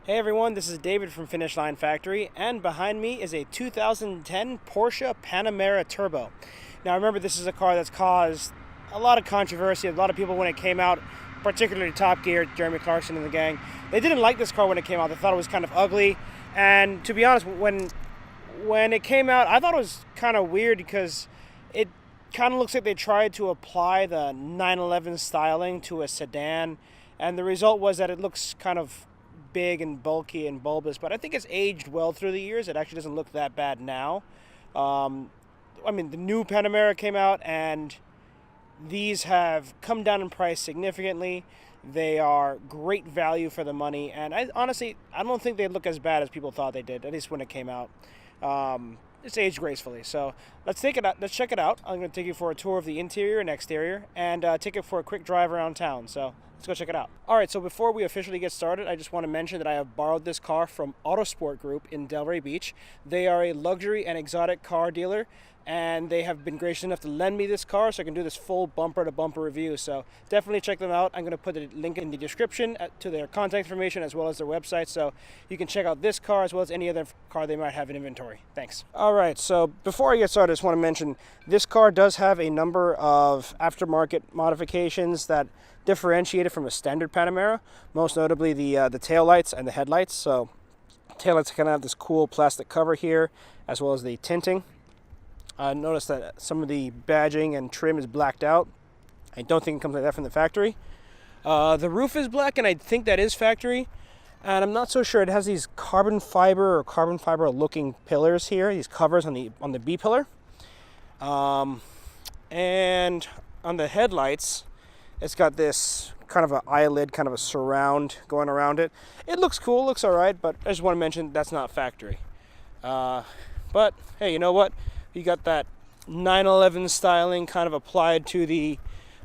Hey everyone, this is David from Finish Line Factory, and behind me is a 2010 Porsche Panamera Turbo. Now remember, this is a car that's caused a lot of controversy. A lot of people, when it came out, particularly Top Gear, Jeremy Clarkson and the gang, they didn't like this car when it came out. They thought it was kind of ugly, and to be honest, when it came out, I thought it was kind of weird because it kind of looks like they tried to apply the 911 styling to a sedan, and the result was that it looks kind of big and bulky and bulbous, but I think it's aged well through the years. It actually doesn't look that bad now. I mean, the new Panamera came out, and these have come down in price significantly. They are great value for the money, and I don't think they look as bad as people thought they did, at least when it came out. It's aged gracefully. So let's check it out. I'm going to take you for a tour of the interior and exterior, and take it for a quick drive around town. So let's go check it out. All right, so before we officially get started, I just want to mention that I have borrowed this car from Autosport Group in Delray Beach. They are a luxury and exotic car dealer, and they have been gracious enough to lend me this car so I can do this full bumper-to-bumper review. So definitely check them out. I'm going to put the link in the description to their contact information as well as their website, so you can check out this car as well as any other car they might have in inventory. Thanks. All right, so before I get started, I just want to mention this car does have a number of aftermarket modifications that differentiate it from a standard Panamera, most notably the taillights and the headlights. So taillights kind of have this cool plastic cover here, as well as the tinting. Notice that some of the badging and trim is blacked out. I don't think it comes like that from the factory. The roof is black, and I think that is factory. And I'm not so sure. It has these carbon fiber looking pillars here, these covers on the B pillar. And on the headlights, it's got this kind of an eyelid, kind of a surround going around it. It looks cool, looks all right, but I just want to mention that's not factory. But hey, you know what? You got that 911 styling kind of applied to the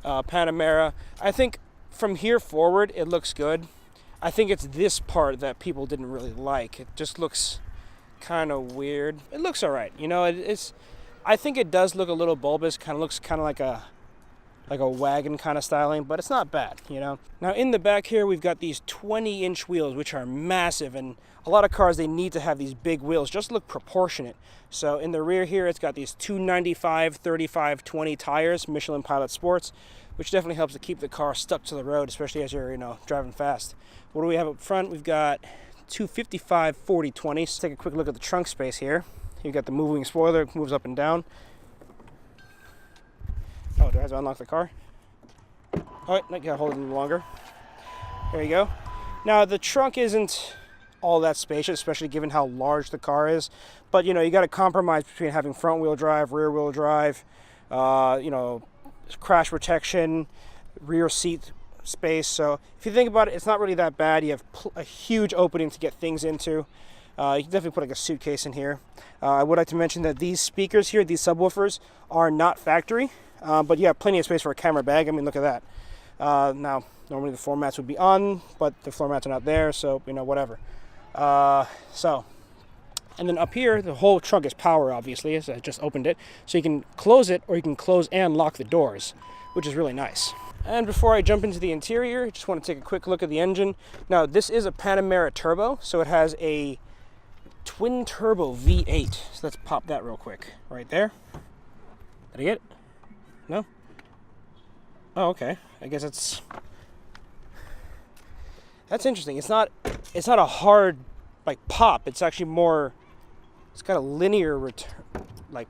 Panamera. I think from here forward, it looks good. I think it's this part that people didn't really like. It just looks kind of weird. It looks all right. You know, I think it does look a little bulbous. Kind of looks kind of like a wagon kind of styling, but it's not bad, you know. Now in the back here, we've got these 20-inch wheels, which are massive, and a lot of cars, they need to have these big wheels just to look proportionate. So in the rear here, it's got these 295/35/20 tires, Michelin Pilot Sports, which definitely helps to keep the car stuck to the road, especially as you're, driving fast. What do we have up front? We've got 255/40/20. Let's take a quick look at the trunk space here. You've got the moving spoiler, it moves up and down. Oh, do I have to unlock the car? All right, I gotta hold it a little longer. There you go. Now, the trunk isn't all that spacious, especially given how large the car is. But, you got to compromise between having front-wheel drive, rear-wheel drive, crash protection, rear seat space. So if you think about it, it's not really that bad. You have a huge opening to get things into. You can definitely put like a suitcase in here. I would like to mention that these speakers here, these subwoofers, are not factory. But you have plenty of space for a camera bag. I mean, look at that. Now, normally the floor mats would be on, but the floor mats are not there, so, whatever. And then up here, the whole trunk is power, obviously, as I just opened it. So you can close it, or you can close and lock the doors, which is really nice. And before I jump into the interior, I just want to take a quick look at the engine. Now, this is a Panamera Turbo, so it has a twin-turbo V8. So let's pop that real quick. Right there. Did I get it? No? Oh, okay. I guess that's interesting. It's not a hard pop. It's actually more, it's got a linear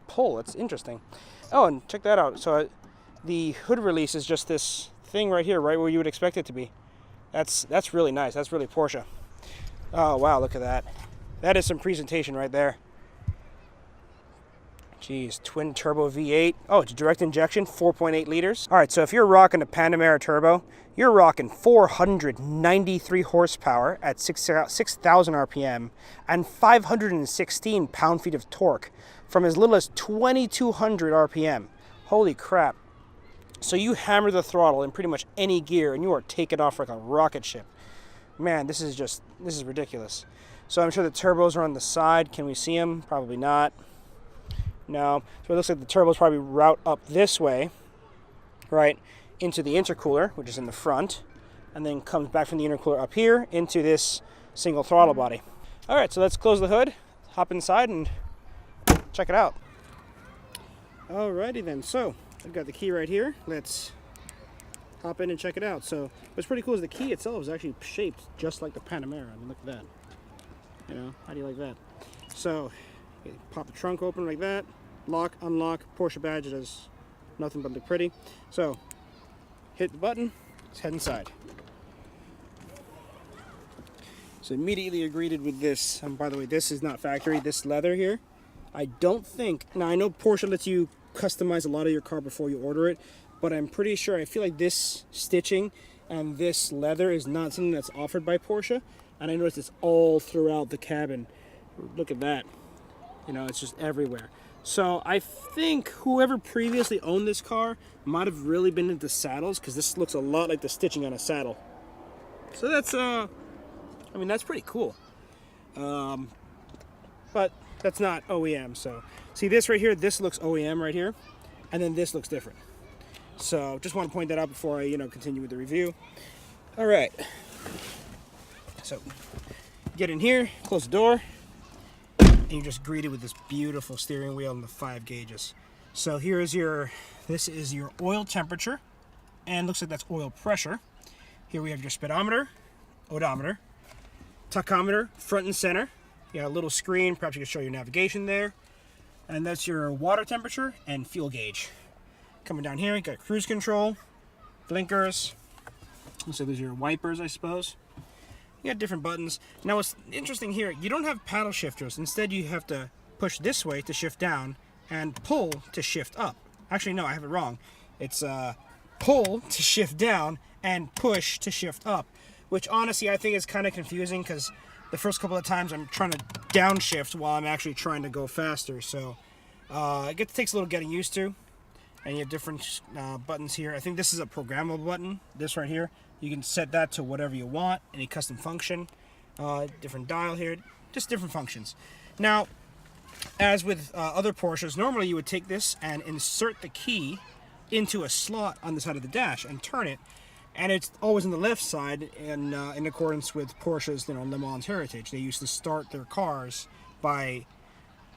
pull. It's interesting. Oh, and check that out. So the hood release is just this thing right here, right where you would expect it to be. That's really nice. That's really Porsche. Oh, wow, look at that. That is some presentation right there. Geez, twin turbo V8. Oh, it's direct injection, 4.8 liters. All right, so if you're rocking a Panamera Turbo, you're rocking 493 horsepower at 6,000 RPM and 516 pound-feet of torque from as little as 2,200 RPM. Holy crap. So you hammer the throttle in pretty much any gear and you are taking off like a rocket ship. Man, this is ridiculous. So I'm sure the turbos are on the side. Can we see them? Probably not. No. So it looks like the turbos probably route up this way, right, into the intercooler, which is in the front, and then comes back from the intercooler up here into this single throttle body. All right, so let's close the hood, hop inside, and check it out. Alrighty then, so I've got the key right here. Let's hop in and check it out. So what's pretty cool is the key itself is actually shaped just like the Panamera. I mean, look at that. You know, how do you like that? So you pop the trunk open like that, lock, unlock, Porsche badge. It does nothing but look pretty. So hit the button, let's head inside. So immediately you're greeted with this. And by the way, this is not factory. This leather here, I don't think, now I know Porsche lets you customize a lot of your car before you order it, but I'm pretty sure, I feel like this stitching and this leather is not something that's offered by Porsche. And I noticed it's all throughout the cabin. Look at that. You know, it's just everywhere. So I think whoever previously owned this car might have really been into saddles, because this looks a lot like the stitching on a saddle. So that's, I mean, that's pretty cool. But that's not OEM. So see this right here, this looks OEM right here, and then this looks different. So just want to point that out before I, continue with the review. All right. So get in here, close the door, and you're just greeted with this beautiful steering wheel and the 5 gauges. So here is this is your oil temperature, and looks like that's oil pressure. Here we have your speedometer, odometer, tachometer, front and center. You got a little screen, perhaps you can show your navigation there. And that's your water temperature and fuel gauge. Coming down here, you got cruise control, blinkers. So those are your wipers, I suppose. You got different buttons. Now what's interesting here, you don't have paddle shifters. Instead, you have to push this way to shift down and pull to shift up. Actually, no, I have it wrong. It's pull to shift down and push to shift up, which honestly I think is kind of confusing, because the first couple of times I'm trying to downshift while I'm actually trying to go faster. So it takes a little getting used to. And you have different buttons here. I think this is a programmable button. This right here, you can set that to whatever you want, any custom function. Different dial here, just different functions. Now, as with other Porsches, normally you would take this and insert the key into a slot on the side of the dash and turn it, and it's always on the left side. In accordance with Porsche's, Le Mans heritage, they used to start their cars by,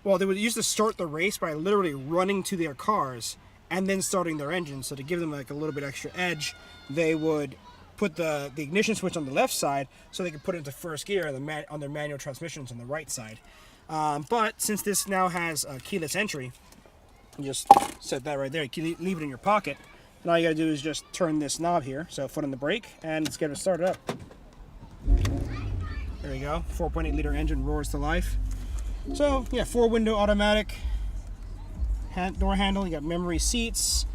well, they would used to start the race by literally running to their cars and then starting their engine. So to give them like a little bit extra edge, they would put the ignition switch on the left side so they could put it into first gear on their manual transmissions on the right side. But since this now has a keyless entry, you just set that right there. You can leave it in your pocket. And all you gotta do is just turn this knob here, so foot on the brake, and let's get it started up. There you go, 4.8 liter engine roars to life. So yeah, 4-window automatic. Door handle, you got memory seats.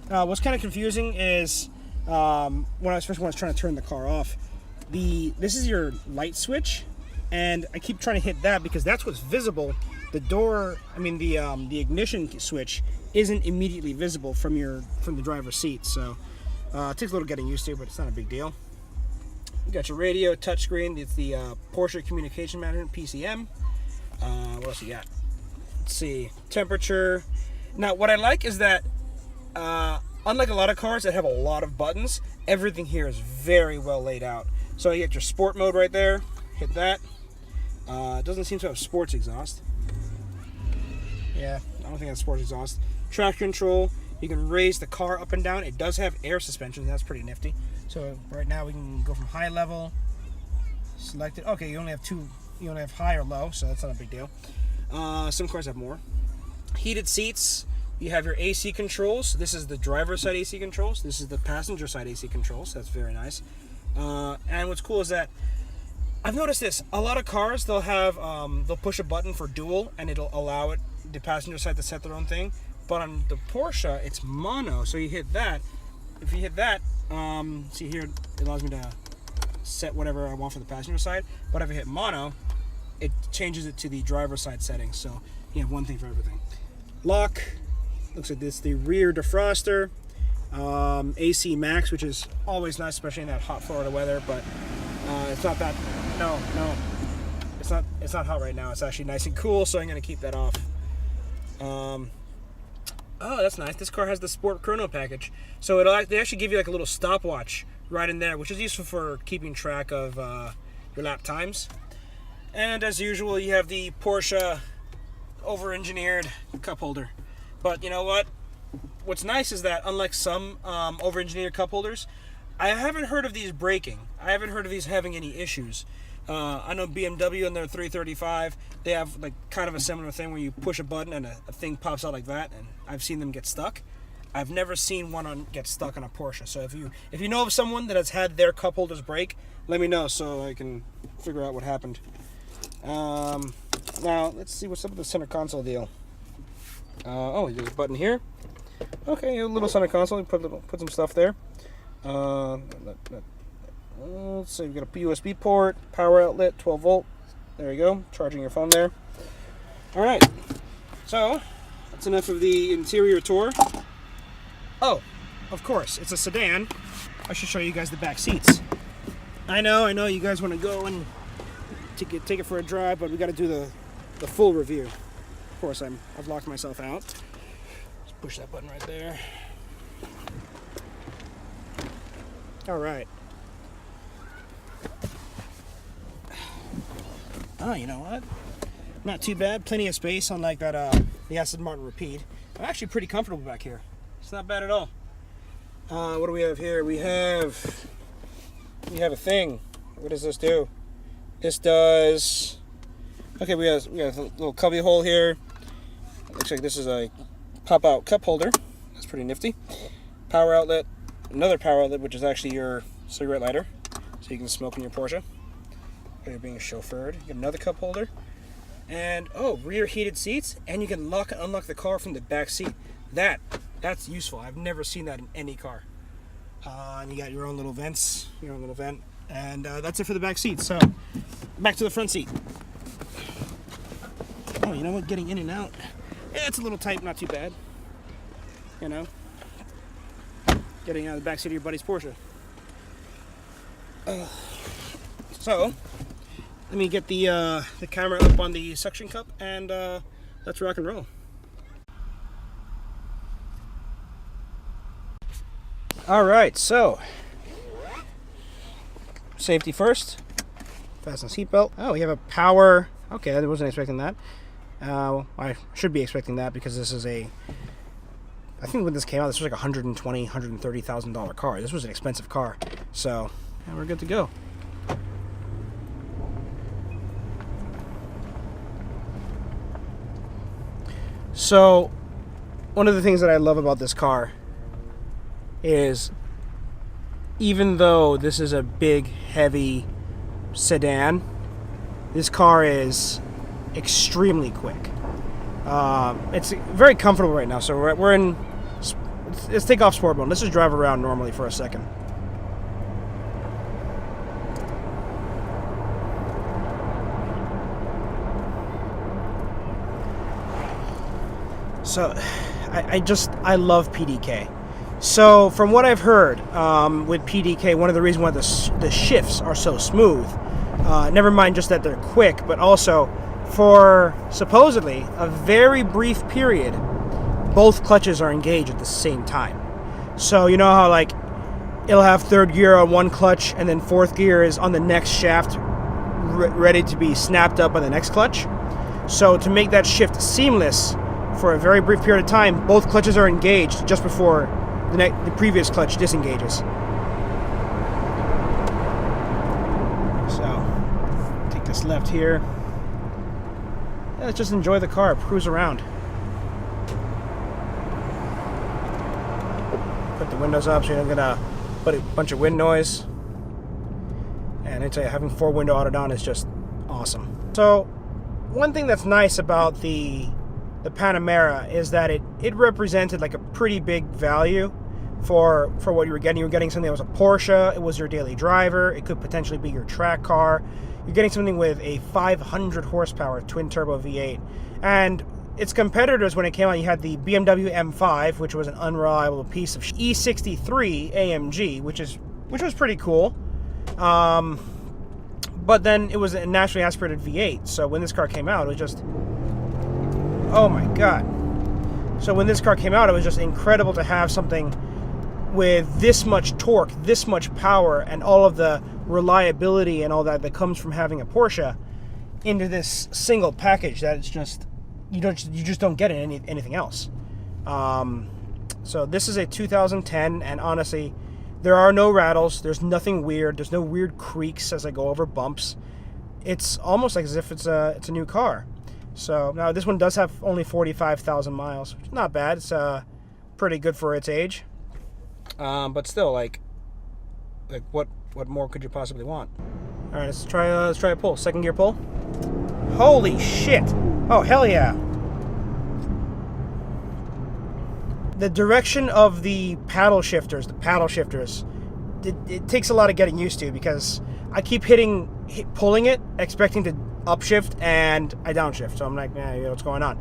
What's kind of confusing is especially when I was trying to turn the car off, this is your light switch, and I keep trying to hit that because that's what's visible. The door, the ignition switch isn't immediately visible from the driver's seat, so it takes a little getting used to, but it's not a big deal. You got your radio, touchscreen. It's the Porsche Communication Management (PCM). What else you got? Let's see, temperature. Now, what I like is that, unlike a lot of cars that have a lot of buttons, everything here is very well laid out. So you get your sport mode right there. Hit that. It doesn't seem to have sports exhaust. Yeah, I don't think that's sports exhaust. Traction control. You can raise the car up and down. It does have air suspension. That's pretty nifty. So right now we can go from high level. Select it. Okay, you only have two. You only have high or low, so that's not a big deal. Some cars have more. Heated seats. You have your AC controls. This is the driver's side AC controls. This is the passenger side AC controls. That's very nice. And what's cool is that I've noticed this. A lot of cars, they'll have they'll push a button for dual, and it'll allow the passenger side to set their own thing. But on the Porsche, it's mono. So you hit that. If you hit that, see here, it allows me to set whatever I want for the passenger side. But if I hit mono, it changes it to the driver's side settings. So you have one thing for everything. Lock. Looks like this, the rear defroster. AC max, which is always nice, especially in that hot Florida weather. But it's not that. No. It's not hot right now. It's actually nice and cool, so I'm gonna keep that off. Oh, that's nice. This car has the Sport Chrono package, so they actually give you like a little stopwatch right in there, which is useful for keeping track of your lap times. And as usual, you have the Porsche over-engineered cup holder. But you know what? What's nice is that unlike some over-engineered cup holders, I haven't heard of these breaking. I haven't heard of these having any issues. I know BMW and their 335, they have like kind of a similar thing where you push a button and a thing pops out like that, and I've seen them get stuck. I've never seen one get stuck on a Porsche. So if you know of someone that has had their cup holders break, let me know so I can figure out what happened. Now let's see what's up with the center console deal. Oh, there's a button here. Okay, a little center console. Put some stuff there. Let's see, we've got a USB port, power outlet, 12 volt. There you go, charging your phone there. All right, so that's enough of the interior tour. Oh, of course, it's a sedan. I should show you guys the back seats. I know, you guys want to go and take it for a drive, but we got to do the full review. Of course, I've locked myself out. Just push that button right there. All right. Oh, you know what? Not too bad. Plenty of space, unlike that the Aston Martin Rapide. I'm actually pretty comfortable back here. It's not bad at all. What do we have here? We have a thing. What does this do? This does. Okay, we have a little cubby hole here. It looks like this is a pop-out cup holder. That's pretty nifty. Power outlet. Another power outlet, which is actually your cigarette lighter, so you can smoke in your Porsche. You're being chauffeured. You get another cup holder, and rear heated seats, and you can lock and unlock the car from the back seat. That's useful. I've never seen that in any car. And you got your own little vents, and that's it for the back seat. So back to the front seat. Oh, you know what? Getting in and out, it's a little tight, not too bad. You know, getting out of the back seat of your buddy's Porsche. So let me get the camera up on the suction cup, and let's rock and roll. All right, so safety first. Fasten seatbelt. Oh, we have a power. Okay, I wasn't expecting that. I should be expecting that because this is I think when this came out, this was like $120,000, $130,000 car. This was an expensive car, so yeah, we're good to go. So, one of the things that I love about this car is, even though this is a big, heavy sedan, this car is extremely quick. It's very comfortable right now, so we're in. Let's take off sport mode. Let's just drive around normally for a second. So, I love PDK. So, from what I've heard, with PDK, one of the reasons why the shifts are so smooth, never mind just that they're quick, but also for supposedly a very brief period, both clutches are engaged at the same time. So, you know how like it'll have third gear on one clutch and then fourth gear is on the next shaft, ready to be snapped up on the next clutch? So, to make that shift seamless, for a very brief period of time, both clutches are engaged just before the previous clutch disengages. So, take this left here. Yeah, let's just enjoy the car, cruise around. Put the windows up so you're not gonna put a bunch of wind noise. And I tell you, having 4-window auto down is just awesome. So, one thing that's nice about the Panamera is that it represented like a pretty big value for what you were getting. You were getting something that was a Porsche, it was your daily driver, it could potentially be your track car. You're getting something with a 500 horsepower twin turbo V8. And its competitors, when it came out, you had the BMW M5, which was an unreliable piece of E63 AMG, which was pretty cool. But then it was a naturally aspirated V8. So when this car came out, it was just, oh my god. So when this car came out, it was just incredible to have something with this much torque, this much power, and all of the reliability and all that comes from having a Porsche into this single package that it's just you just don't get in anything else. So this is a 2010, and honestly, there are no rattles. There's nothing weird. There's no weird creaks as I go over bumps. It's almost like as if it's a new car. So now this one does have only 45,000 miles, which is not bad. It's pretty good for its age. But still, like what more could you possibly want? All right, let's try a pull. Second gear pull. Holy shit! Oh hell yeah! The direction of the paddle shifters, it takes a lot of getting used to, because I keep pulling it, expecting to upshift, and I downshift. So I'm like, what's going on?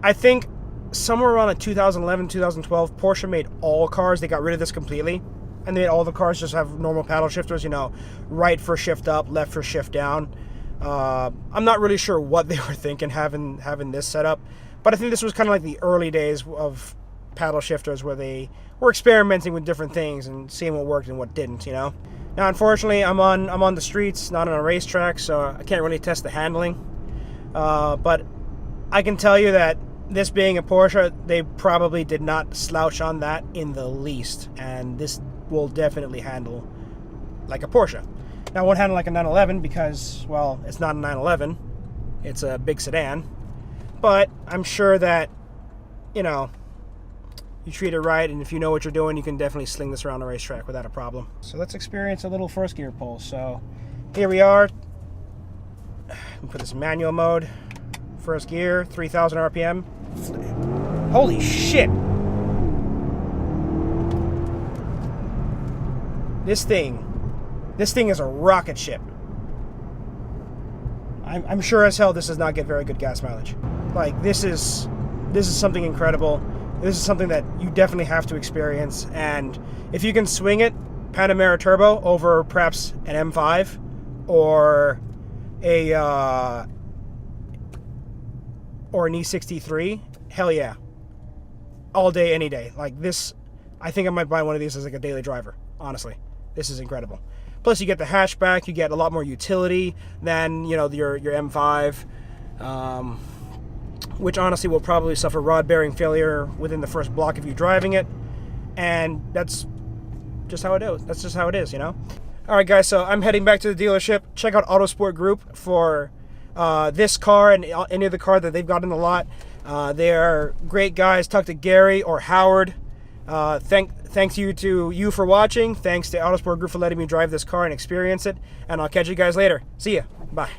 I think somewhere around 2011, 2012, Porsche made all cars. They got rid of this completely, and they made all the cars just have normal paddle shifters. Right for shift up, left for shift down. I'm not really sure what they were thinking having this set up. But I think this was kind of like the early days of paddle shifters, where they were experimenting with different things and seeing what worked and what didn't, Now, unfortunately, I'm on the streets, not on a racetrack, so I can't really test the handling. But I can tell you that this being a Porsche, they probably did not slouch on that in the least, and this will definitely handle like a Porsche. Now, it won't handle like a 911 because, well, it's not a 911. It's a big sedan. But I'm sure that, you treat it right, and if you know what you're doing, you can definitely sling this around the racetrack without a problem. So let's experience a little first gear pull. So here we are. Put this in manual mode. First gear, 3,000 RPM. Holy shit! This thing is a rocket ship. I'm sure as hell this does not get very good gas mileage. Like, this is something incredible. This is something that you definitely have to experience, and if you can swing it, Panamera Turbo, over perhaps an M5 or an E63, hell yeah. All day, any day. Like this, I think I might buy one of these as like a daily driver, honestly. This is incredible. Plus, you get the hatchback, you get a lot more utility than, your M5, which honestly will probably suffer rod bearing failure within the first block of you driving it, and that's just how it is. That's just how it is, All right, guys, so I'm heading back to the dealership. Check out Autosport Group for this car and any other car that they've got in the lot. They are great guys. Talk to Gary or Howard. Thanks to you for watching. Thanks to Autosport Group for letting me drive this car and experience it. And I'll catch you guys later. See ya. Bye.